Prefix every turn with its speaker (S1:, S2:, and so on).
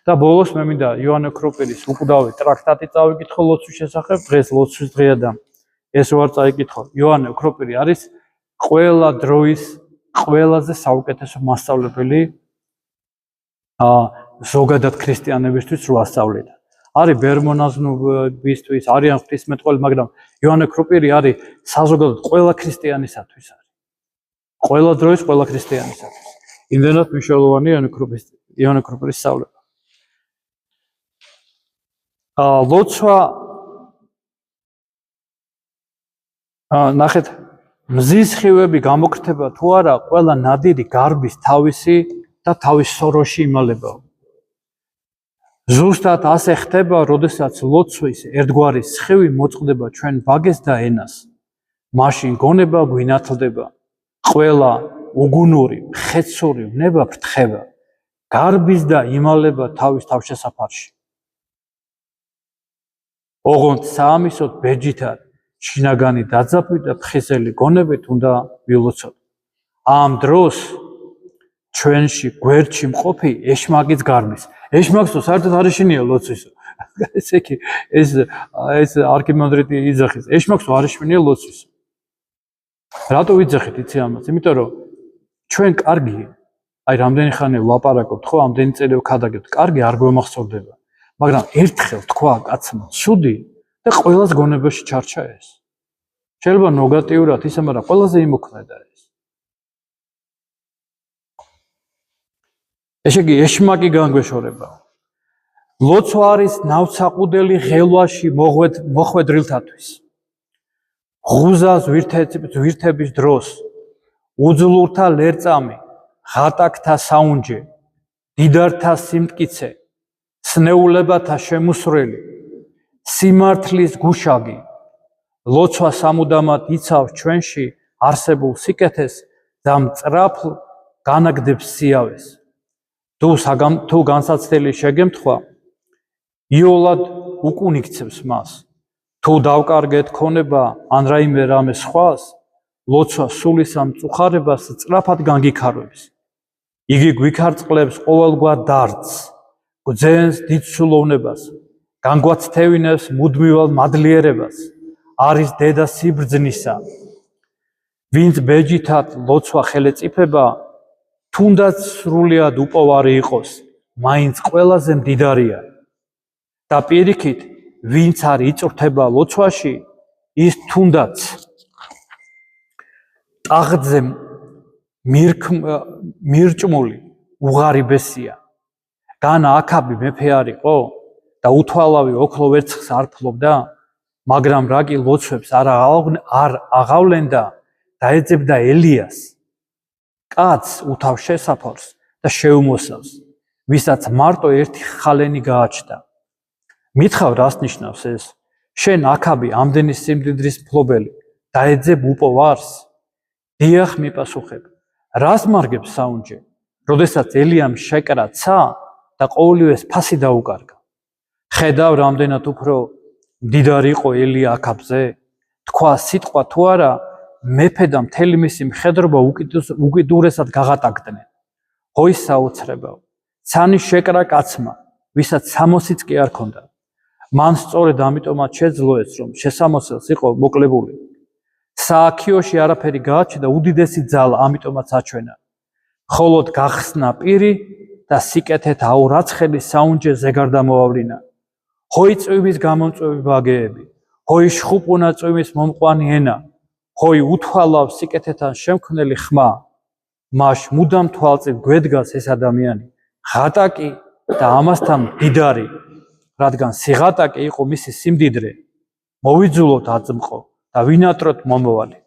S1: და ბოლოს მე მინდა იოანე ქროპირის უკვდავი ტრაქტატი წავიკითხო ლოცვის შესახებ, დღეს ლოცვის დღეა და ეს ვარ წაიკითხო. იოანე ქროპირი არის ყველა დროის ყველაზე საუკეთესო მასწავლებელი ზოგადად ქრისტიანებისთვის რო ასწავლიდა. არის ბერმონაზნობისთვის, არიან ღვთისმეტყველი, მაგრამ იოანე ქროპირი არის საზოგადოებრივ ყველა ქრისტიანისათვის არის. ყველა დროის ყველა ქრისტიანისათვის. იმდენად მნიშვნელოვანია იოანე ქროპირის სწავლება. ლოცვა ნახეთ, მზის ხივები გამოგრთება თუ არა, ყველა ნადირი გარბის თავისი და თავის სოროში იმალება. ზუსტად ასე ხდება, როდესაც ლოცვის ერთგვარი სხივი მოწყდება ჩვენ ბაგეს და ენას. მაშინ გონება გვინათლდება. ყველა უგუნური, მხეცური ნება ფრთხება. გარბის და იმალება თავის თავშესაფარში. ოღონდ საამისოდ ბეჯითად შინაგანი დაძაბვი და ფხიზელი გონებით უნდა ვილოცოთ. ამ დროს ჩვენში გვერდში მყოფი ეშმაკიც გარბის. ეშმაკსო საერთოდ არ ეშინია ლოცვისო. ესე კი ეს არქიმანდრიტი იძახის. ეშმაკსო არ ეშინია ლოცვისო. რატო ვიძახით იცი ამას? იმიტომ რომ ჩვენ კარგი, აი რამდენი ხანი ვლაპარაკობთ, ხო, ამდენი წელი ვქადაგებთ, კარგი არ გვემახსოვდება. მაგრამ ერთხელ თქვა კაცმა, ცუდი და ყველას გონებაში ჩარჩა ეს. შეიძლება ნეგატიურად ისე, მაგრამ ყველაზე იმოქმედა ეს. ესე იგი, ეშმაკი განგვეშორება. ლოცვა არის ნავსაყუდელი ღელვაში მოხვედრილთათვის. ღუზას ვირთების დროს, უძლურთა ლერწამი, ღატაკთა საუნჯე, დიდართა სიმტკიცე, სნეულებათა შემოსრელი, სიმართლის გუშაგი, ლოცვა სამუდამად იცავს ჩვენში არსებულ სიკეთეს და მწრაფლ განაგდებს სიავეს. თუ განსაცდელი შეგემთხვა, იოლად უკუნიქცევს მას. თუ დავკარგეთ ქონება ან რაიმე რამე სხვას, ლოცვა სულის ამ წუხარებას სწრაფად განგიქარვებს. იგი გვიქარწყლებს ყოველგვარ დარდს, გვძენს დიდ სულოვნებას, განგვაცთევინებს მუდმივად მადლიერებას, არის დედა სიბრძნისა. ვინც ბეჯითად ლოცვა ხელეწიფება, თუნდაც სრულიად უპოვარი იყოს, მაინც ყველაზე მდიდარია. და პირიქით, ვინც არ იწვრთება ლოცვაში, ის თუნდაც ტახტზე მირჭმული უღარიბესია. განა აქაბი მეფე არისო და უთვალავი ოქრო ვერცხლს არ ფლობდა, მაგრამ რა კი ლოცვებს არ აღავლენდა და ეძებდა ელიას. კაცს უთავ შესაფარს და შეუმოსავს, ვისაც მარტო ერთი ხალენი გააჩნდა. მითხავ, რას ნიშნავს ეს? შენ აქაბი ამდენი სიმდიდრის მფლობელი და ეძებ უპოვარს? დიახ, მიპასუხებ. რას მარგებს საუნჯე? როდესაც ელიამ შეკრა ცა და ყოველივეს ფასი დაუკარგა. ხედავ, რამდენად უფრო მდიდარი იყო ელია აქაბზე? თქვა სიტყვა თუ არა, მეფე და მთელი მისი მხედრობა უკიდურესად გაღატაკდნენ. ჰოი საოცრებაო, ცანი შეკრა კაცმა, ვისაც 60-იც კი არ ქონდა. მან სწორედ ამიტომაც შეძლო ეს, რომ შესამოსელს იყო მოკლებული. სააქიოში არაფერი გააჩნდა, უდიდესი ძალა ამიტომაც აჩვენა. ხოლოდ გახსნა პირი და სიკეთეთ აურაცხელი საუნჯე ზეგარ დამოავლინა. ჰოი წვიმის გამომწვევი ბაგეები, ჰოი შხუპუნა წვიმის მომყვანი ენა, ჰოი უთვალავ სიკეთეთან შემქმნელი ხმა. მაშ მუდამ თვალწინ გვედგას ეს ადამიანი, ღატაკი და ამასთან მდიდარი, რადგან სიღატაკი იყო მისი სიმდიდრე. მოვიძულოთ აწმყო და ვინატროთ მომავალი.